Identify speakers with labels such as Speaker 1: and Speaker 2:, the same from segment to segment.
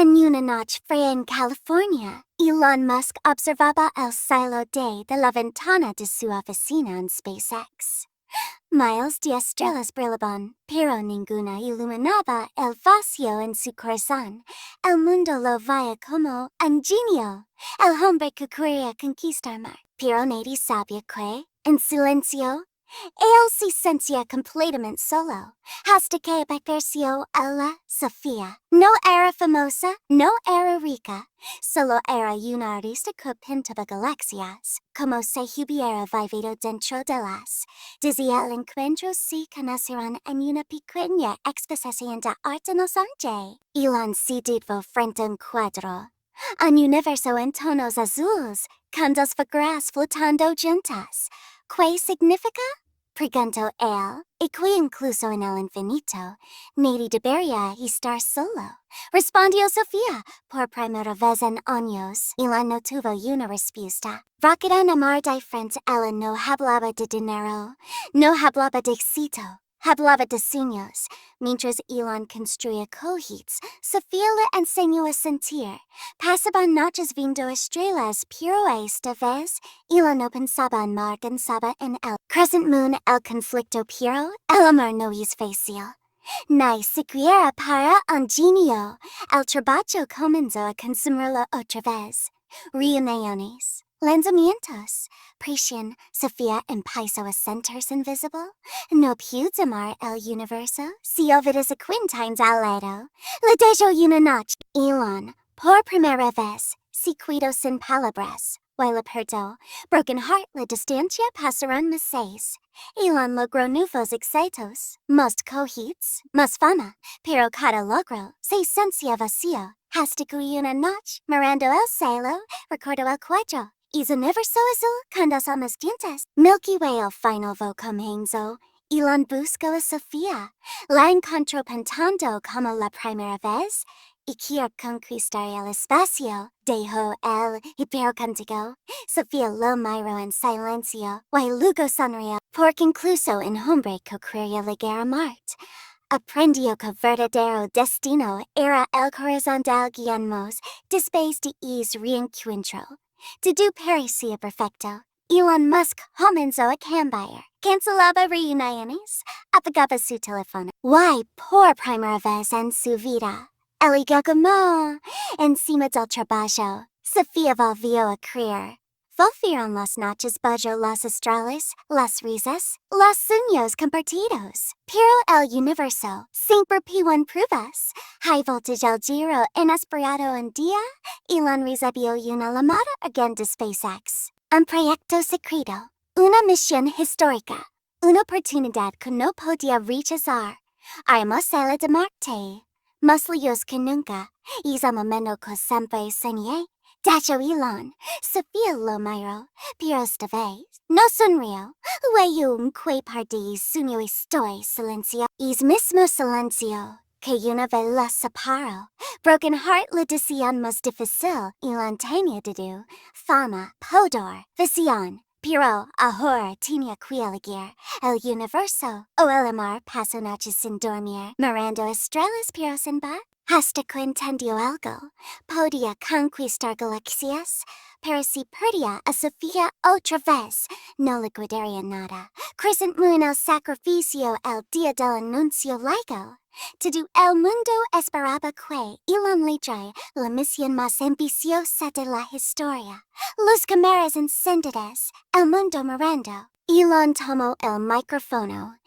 Speaker 1: En una noche fría en California, Elon Musk observaba el cielo de la ventana de su oficina en SpaceX. Miles de estrellas brillaban, pero ninguna iluminaba el vacío en su corazón. El mundo lo veía como un genio, el hombre que quería conquistar Marte. Pero nadie sabía que, en silencio, él se sentía completamente solo, hasta que apareció a la Sofía. No era famosa, no era rica, solo era una artista que pintaba galaxias, como si hubiera vivido dentro de las. Desde el encuentro se conocieron en una pequeña exposición de arte en Los Ángeles. Elon se detuvo frente a un cuadro, un universo en tonos azules, con dos figuras flotando juntas. ¿Qué significa? Preguntó él, y que incluso en el infinito, nadie debería estar solo. Respondió Sofía, por primera vez en años. Elon no tuvo una respuesta. Rápida en amor de frente, Elon no hablaba de dinero, no hablaba de éxito, hablaba de sueños. Mientras Elon construía cohetes, Sofía le enseñó a sentir. Pasaban noches viendo estrellas, pero esta vez, Elon no pensaba en Marte, pensaba en el crescent moon. El conflicto, pero el amor no es fácil. Ni siquiera para un genio. El trabajo comenzó a consumirlo otra vez. Reuniones, lanzamientos, presión. Sofía empezó a sentirse invisible. No pudo amar el universo. Si olvidas a Quintines al lado, le dejó una noche. Elon, por primera vez, se cuidó sin palabras. While perdió, broken heart, la distancia pasaron meses. Elon logró nuevos éxitos, más cohetes, más fama, pero cada logro se sentía vacío. Hasta que una noche, mirando el cielo, recordó el cuadro. Es universo azul con dos almas dientes. Milky Way el final comenzó. Elon buscó a Sofía. La encontró pintando como la primera vez. Y quiero conquistar el espacio. Dejó el pero contigo. Sofía lo miró en silencio. Y luego sonrió. Porque incluso en hombre que quería llegar a Marte, aprendió que verdadero destino era el corazón de alguien más después de ese reencuentro. Todo parecía perfecto. Elon Musk comenzó a cambiar. Cancelaba reuniones. Apagaba su teléfono. Y por primera vez en su vida, él como encima del trabajo. Sofía volvió a creer. Volvieron las noches bajo las estrellas, las risas, los sueños compartidos. Pero el universo siempre pide pruebas. High voltage el giro inesperado un día. Elon recibió una llamada again de SpaceX. Un proyecto secreto. Una misión histórica. Una oportunidad que no podía rechazar. Haremos el de Marte. Más lejos que nunca. Es el momento que siempre soñé. Dacho Elon, Sofía lo miró, pero esta vez no sonrió. Luego un que perdí sueño estoy silencio. Es mismo silencio que una vez la separó. Broken heart la decisión más difícil. Elon tenía de fama, poder, visión. Pero ahora tenía que elegir el universo o el amor. Pasó noches sin dormir, mirando estrellas pero sin paz. Hasta que entendió algo. Podía conquistar galaxias, pero si perdía a Sofía otra vez, no le quedaría nada. Crescent moon el sacrificio el día del anuncio luego. Todo el mundo esperaba que Elon le trae la misión más ambiciosa de la historia. Los cámaras encendidas, el mundo mirando. Elon tomó el micrófono.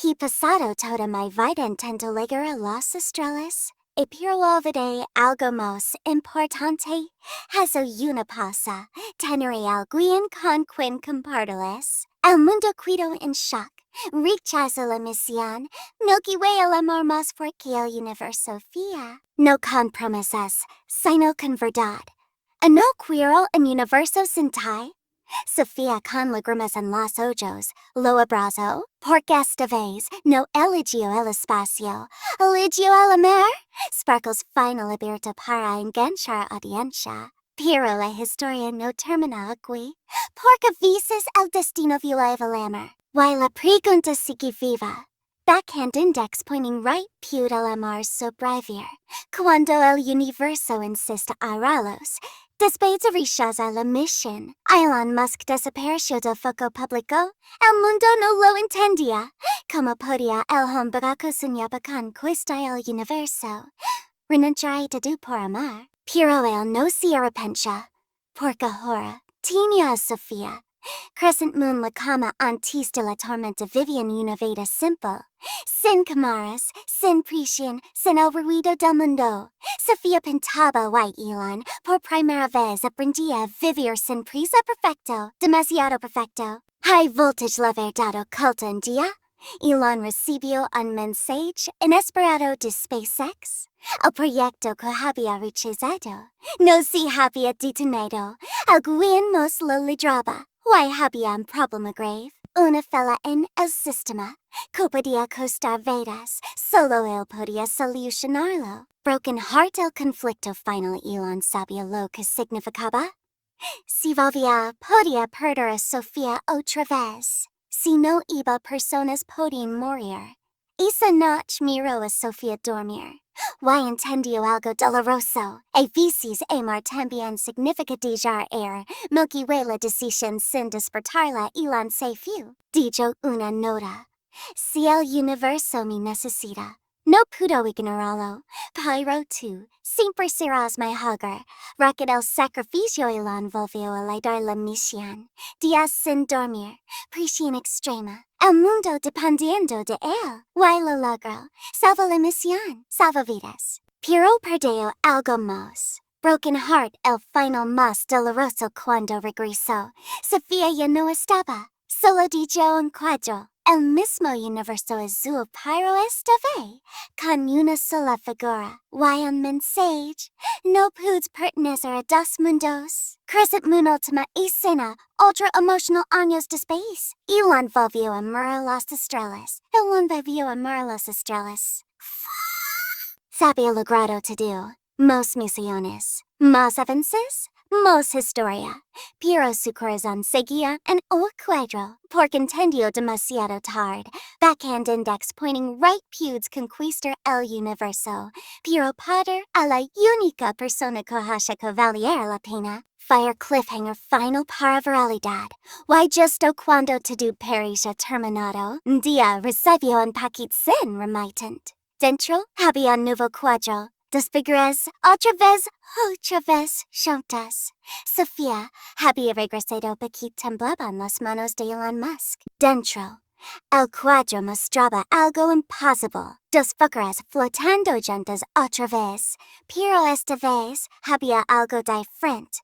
Speaker 1: He pasado toda mi vida intentando llegar a las estrellas. Pero olvidé algo más importante. Eso una pasa. Tener alguien con quien compartirles. El mundo quedó en shock. Rechazó la misión. Milky Way el amor más fuerte que el universo Sofía. No con promesas, sino con verdad. No quiero un universo sin ti. Sofía con lágrimas en los ojos lo abrazó, porque esta vez no eligió el espacio, eligió el amor. Sparkles final abierto para enganchar audiencia. Pero la historia no termina aquí, porque veces el destino violaba el amor. Y la pregunta sigue viva. backhand index pointing right, più dell'amor sopravvivere, cuando el universo insiste a ralos. Después de rechazar la misión, Elon Musk desapareció del foco público. El mundo no lo entendía. ¿Cómo podía el hombre que soñaba conquistar el universo renunciar a todo por amar? Pero él no se arrepentia, porque ahora tenía a Sofía. Crescent Moon la cama antes de la tormenta vivían una vida simple, sin cámaras, sin presión, sin el ruido del mundo. Sofía pintaba White Elon. Por primera vez aprendía a vivir sin prisa perfecto, demasiado perfecto. High voltage la verdad oculta un día. Elon recibió un mensaje inesperado de SpaceX. El proyecto que había rechazado no se había detenido. Alguien más lo lideraba. Why había un problema grave? Una falla en el sistema que podía costar vidas. Solo él podía solucionarlo. Broken heart el conflicto final. Elon sabía lo que significaba. Si volvía, podía perder a Sofía otra vez. Si no iba, personas podían morir. Esa noche miró a Sofía dormir. Why entendió algo doloroso. A veces amar también significa dejar Milky Way la decisión sin despertarla. Elon se fue. Dijo una nota. Si el universo me necesita, no puedo ignorarlo. Pero tú siempre serás mi hogar. Rocket el sacrificio. Elon volvió a liderar la misión. Días sin dormir. Presión extrema. El mundo dependiendo de él. Why lo logró. Salva la misión. Salva vidas. Pero perdió algo más. Broken heart el final más doloroso cuando regresó. Sofía ya no estaba. Solo dijo un cuadro. El mismo universo azul, pero esta vez con una sola figura. Why un mensaje. No pude pertenecer a dos mundos. Crescent Moon última escena. Ultra emotional años después. Elon volvió a mirar las estrellas. Elon volvió a mirar las estrellas. Sabía logrado todo. Más misiones. Más avances. Más historia. Pero su corazón seguía en un cuadro. Porque entendió demasiado tarde. Backhand index pointing right pude conquistar el universo. Pero poder a la única persona que haya que valiera la pena. Fire cliffhanger final para realidad. Why justo cuando todo parecía terminado. Un día recibió un paquete sin remittance. Dentro había un nuevo cuadro. Dos figuras, otra vez juntas. Sofía había regresado porque temblaban las manos de Elon Musk. Dentro, el cuadro mostraba algo imposible. Dos figuras flotando juntas otra vez. Pero esta vez había algo diferente.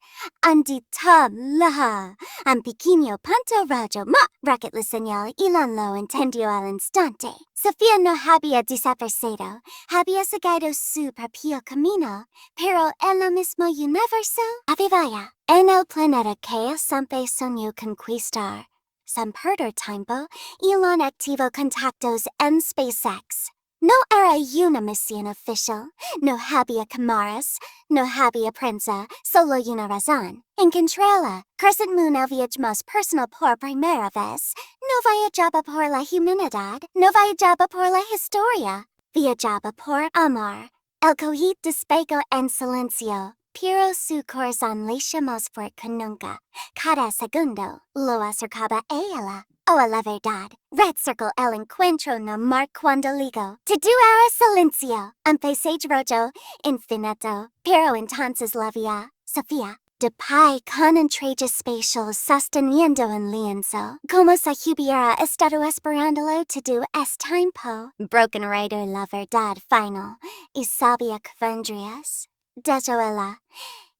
Speaker 1: Un detalle. Un pequeño punto rojo. Rocket la señal. Elon lo entendió al instante. Sofía no había desaparecido. Había seguido su propio camino. Pero en el mismo universo, vivía. En el planeta que siempre soñó conquistar. Sin perder tiempo, Elon activó contactos en SpaceX. No era una misión oficial, no había cámaras, no había prensa, solo una razón. Encontrarla. Crescent Moon el viaje más personal por primera vez. No viajaba por la humanidad, no viajaba por la historia. Viajaba por amor. El cohete despegó en silencio. Pero su corazón latía más fuerte que nunca. Cada segundo lo acercaba a ella. O a la verdad. Red Circle el encuentro no mar cuando ligo. Todo era silencio. Un paisaje rojo, infinito. Pero entonces la vi a Sofía. De pie con un traje espacial sosteniendo un lienzo. Como si hubiera estado esperándolo todo este tiempo. Broken Rider la verdad final. Y sabía que vendrías. Desde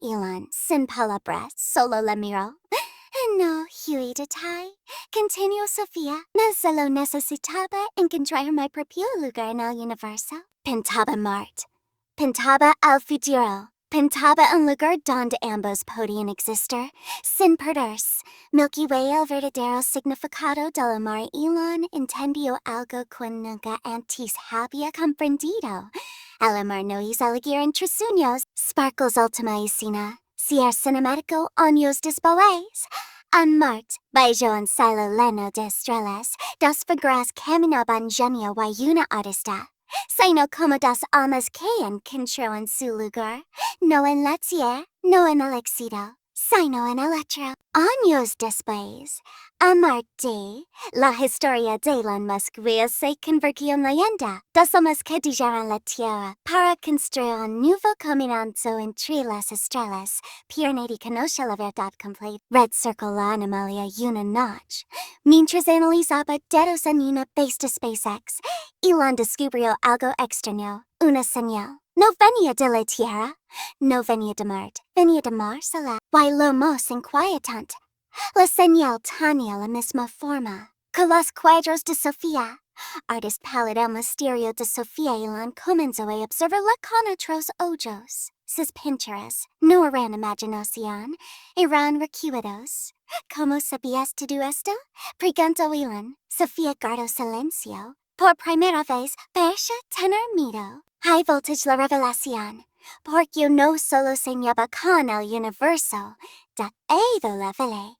Speaker 1: Elon, sin palabras, solo la miró. No, Huey detalle. Continuó Sofía. No solo necesitaba encontrar mi propio lugar en el universo. Pintaba Marte. Pintaba el futuro. Pintaba un lugar donde ambos podían existir, sin perderse. Milky Way el verdadero significado del amor. Elon entendió algo que nunca antes había comprendido. El amor no es elegir entre sueños. Sparkles última escena. Cierre cinemático años después. En Marte, bajo un cielo lleno de estrellas, dos figuras caminaban genio y una artista. Sino como dos almas que encontraron su lugar, no en la tierra, no en el éxito, sino en el otro. Años después, a Marte, la historia de Elon Musk se convirtió en leyenda. Dos almas que dejaron la tierra para construir un nuevo caminante entre las estrellas. Pero nadie conoce la verdad completa. Red Circle la anomalía y una noche. Mientras analizaba datos en una base de SpaceX, Elon descubrió algo extraño, una señal. No venía de la Tierra, no venía de Marte, venía de Mars. Y lo más inquietante, la señal tenía la misma forma que los cuadros de Sofía. Artist palette el misterio de Sofía. Elon comenzó a observarla con otros ojos. Sus pinturas no eran imaginación, eran recuerdos. ¿Cómo sabías todo esto? Preguntó Elon. Sofía guardó silencio. Por primera vez, parecía tener miedo. High voltage la revelación. Porque no solo soñaba con el universo, todo la Vale.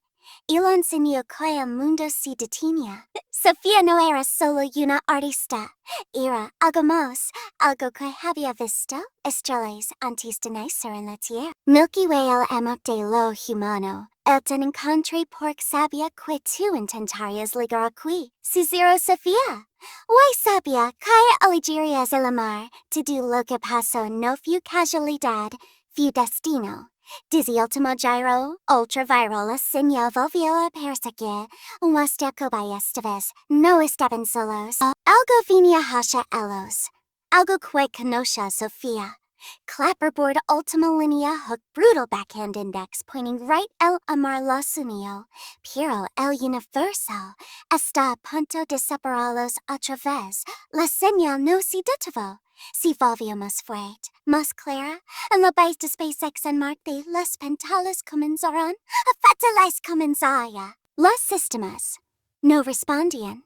Speaker 1: Elon soñó que el mundo se detenía. Sofía no era solo una artista, era algo más, algo que había visto estrellas antes de nacer en la Tierra. Milky Way el amor de lo humano. El te encontré porque sabía que tú intentarías ligar aquí. Sincero Sofía. Why sabía que elegirías el amor. Todo lo que pasó no fue casualidad, fue destino. Desde último giro, ultraviral la señal volvió a perseguir. Hasta que esta vez no estaban solos. Algo venía hacia ellos. Algo que conoció Sofía. Clapperboard última línea hook brutal backhand index pointing right el amor los unió. Pero el universo está a punto de separarlos otra vez. La señal no se detuvo. Se volvió más fuerte, más clara. En la base de SpaceX en Marte, las pantallas comenzaron a fatalizar. Los sistemas no respondían.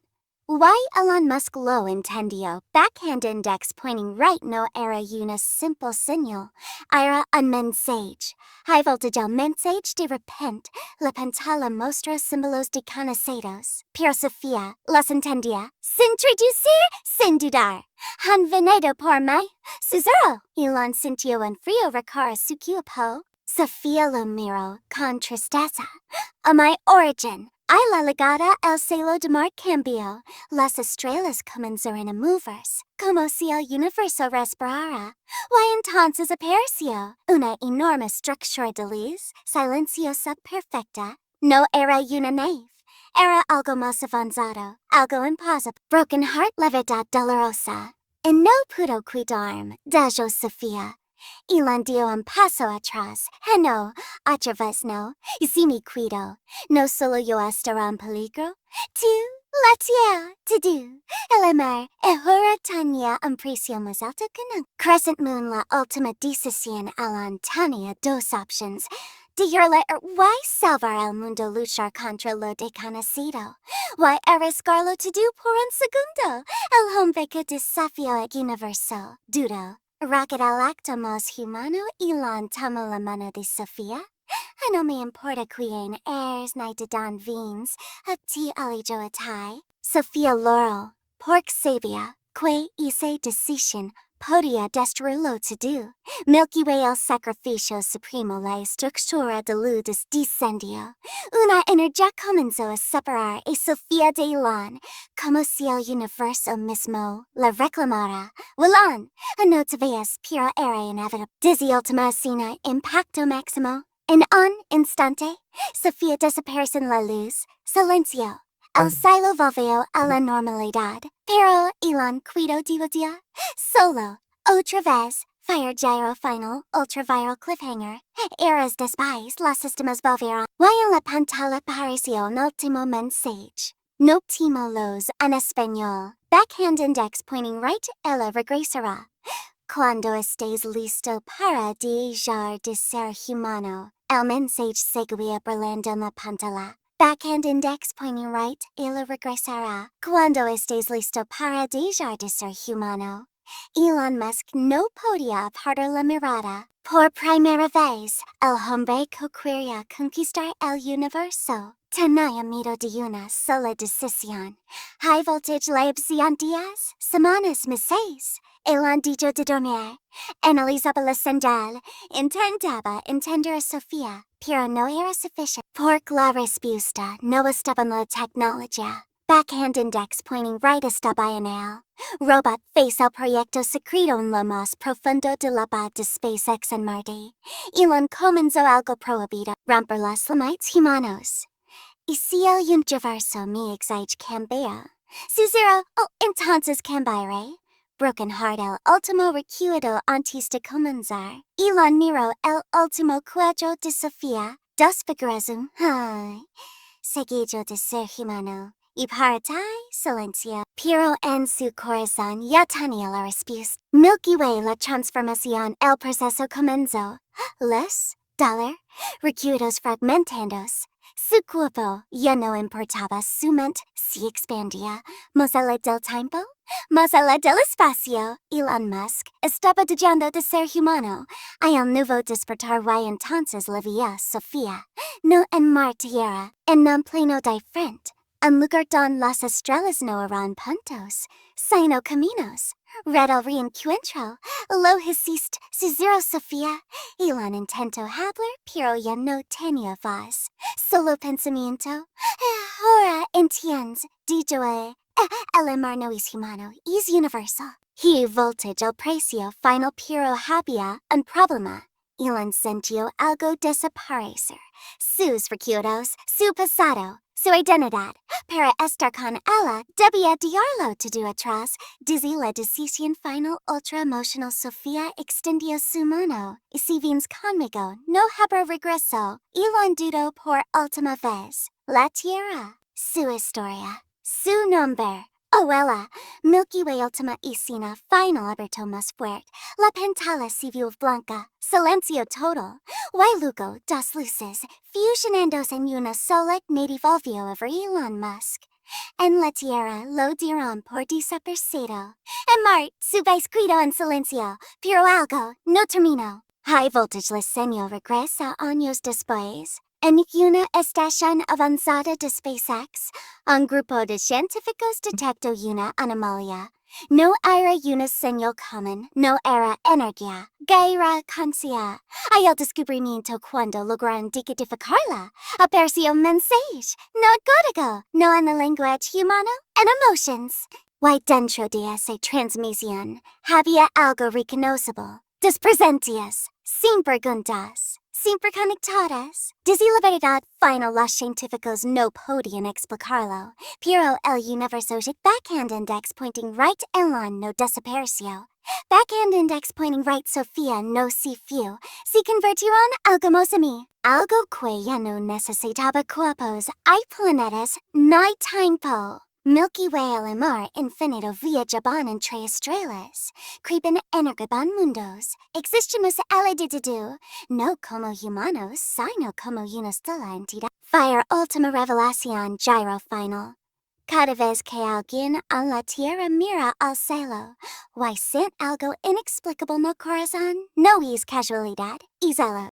Speaker 1: Why Elon Musk lo entendió. Backhand index pointing right no era una simple señal. Era un mensaje. High voltage el mensaje de repente. La pantalla mostró símbolos de conocidos. Pero Sofía los entendía. Sin traducir, sin dudar. Han venido por mí. Cesaro. Elon sintió un frío recorrer su cuerpo. Sofía lo miró con tristeza. A mi origen. Ay la legada el cielo de Marte cambió. Las estrellas comenzaron a moverse, como si el universo respirara. Y entonces apareció una enorme estructura de luz, silenciosa, perfecta. No era una nave. Era algo más avanzado, algo imposible. Broken heart, la verdad dolorosa. Y no pudo cuidarme, dijo Sofía. Elon dio un paso atrás. No, otra vez no. Y si me cuido, no solo yo estaré en peligro. Tú, la tierra, todo. El amor, ahora tenía un precio más alto que nunca. Crescent Moon, la última decisión. Elon tenía dos opciones. Dejarle y salvar el mundo, luchar contra lo desconocido. Y arriesgarlo todo por un segundo. El hombre que desafió el universo. Duro. Rocket al acto más humano. Elon tomó la mano de Sofía. No me importa quién eres ni de dónde vienes. A ti elijo a ti. Sofía Laurel. Porque sabía que esa decisión podía destruirlo todo. Milky Way el sacrificio supremo. La estructura de luz descendió. Una energía comenzó a separar a Sofía de Elon, como si el universo mismo la reclamara. Elon, no te veas, pero era inevitable. Desde última escena, impacto máximo. En un instante, Sofía desapareció en la luz. Silencio. El cielo volvió a la normalidad, pero Elon cuidó día. Solo, otra vez, fire gyro final, ultraviral cliffhanger. Eras después, los sistemas volvieron. Y en la pantalla apareció un último mensaje. No los en español. Backhand index pointing right, ella regresará. Cuando estés listo para dejar de ser humano. El mensaje seguía brillando en la pantalla. Backhand index pointing right, ella regresará. Cuando estés listo para dejar de ser humano. Elon Musk no podía apartar la mirada. Por primera vez, el hombre que quería conquistar el universo tenía miedo de una sola decisión. High voltage lives y días, semanas, meses. Elon dijo de dormir. Analizaba la señal. Intentaba entender a Sofía, pero no era suficiente. Porque la respuesta no estaba en la tecnología. Backhand index pointing right estaba en él. Robot face el proyecto secreto en lo más profundo de la base de SpaceX en Marte. Elon comenzó algo prohibido, romper los límites humanos. Y si el universo me exige cambiar, si zero, entonces cambiaré. Broken heart el último recuerdo antes de comenzar. Elon miró el último cuadro de Sofía, dos figuras seguido de ser humano. Y para silencio, pero en su corazón ya tenía la respuesta. Milky Way la transformación, el proceso comenzó. $, recuerdos fragmentándose. Su cuerpo ya no importaba, su mente se expandía. Más allá del tiempo, más allá del espacio, Elon Musk estaba dejando de ser humano. A el nuevo despertar y entonces la vía Sofía, no en Marte era, en un plano diferente. En lugar donde las estrellas no eran puntos, sino caminos. Red el reencuentro, lo hiciste, Cicero Sofía. Elon intentó hablar, pero ya no tenía voz. Solo pensamiento. Ahora entiendes, dijo el amor no es humano, es universal. He voltage el precio final, pero había un problema. Elon sintió algo desaparecer. Sus recuerdos, su pasado, su identidad. Para estar con ella, debía dejarlo todo atrás. Desde la decisión final ultra emotional, Sofía extendió su mano. Y si vienes conmigo, no habrá regreso. Elon dudó por última vez. La Tierra, su historia, su nombre. Ella, Milky Way última escena final aberto más fuerte. La pantalla se vio blanca, silencio total. Y luego, dos luces, fusionándose en una sola, me devolvió over Elon Musk. En la Tierra lo dieron por desapercibido. En Marte, su escrito en silencio, pero algo no terminó. High voltage le señor regresa años después. En una estación avanzada de SpaceX, un grupo de científicos detectó una anomalía. No era una señal común, no era energía, era conciencia. Al descubrimiento cuando lograron decodificarla, apareció un mensaje, no código, no en el lenguaje humano, en emotions. Y dentro de esa transmisión, había algo reconocible. Dos presencias, sin preguntas. Siempre conectadas. Desde la verdad final los científicos no podían explicarlo, pero el universo backhand index pointing right Elon no desapareció. Backhand index pointing right Sofía no se fue. Se convirtió en algo más a mí. Algo que ya no necesitaba cuerpos. Hay planetas, no hay tiempo. Milky Way el amor infinito viajaban entre estrellas. Crepen energaban mundos. Existimos elegido, no como humanos, sino como una sola entidad. Fire última revelación gyro final. Cada vez que alguien en la tierra mira al cielo, y siente algo inexplicable no corazón, no es casualidad, es algo.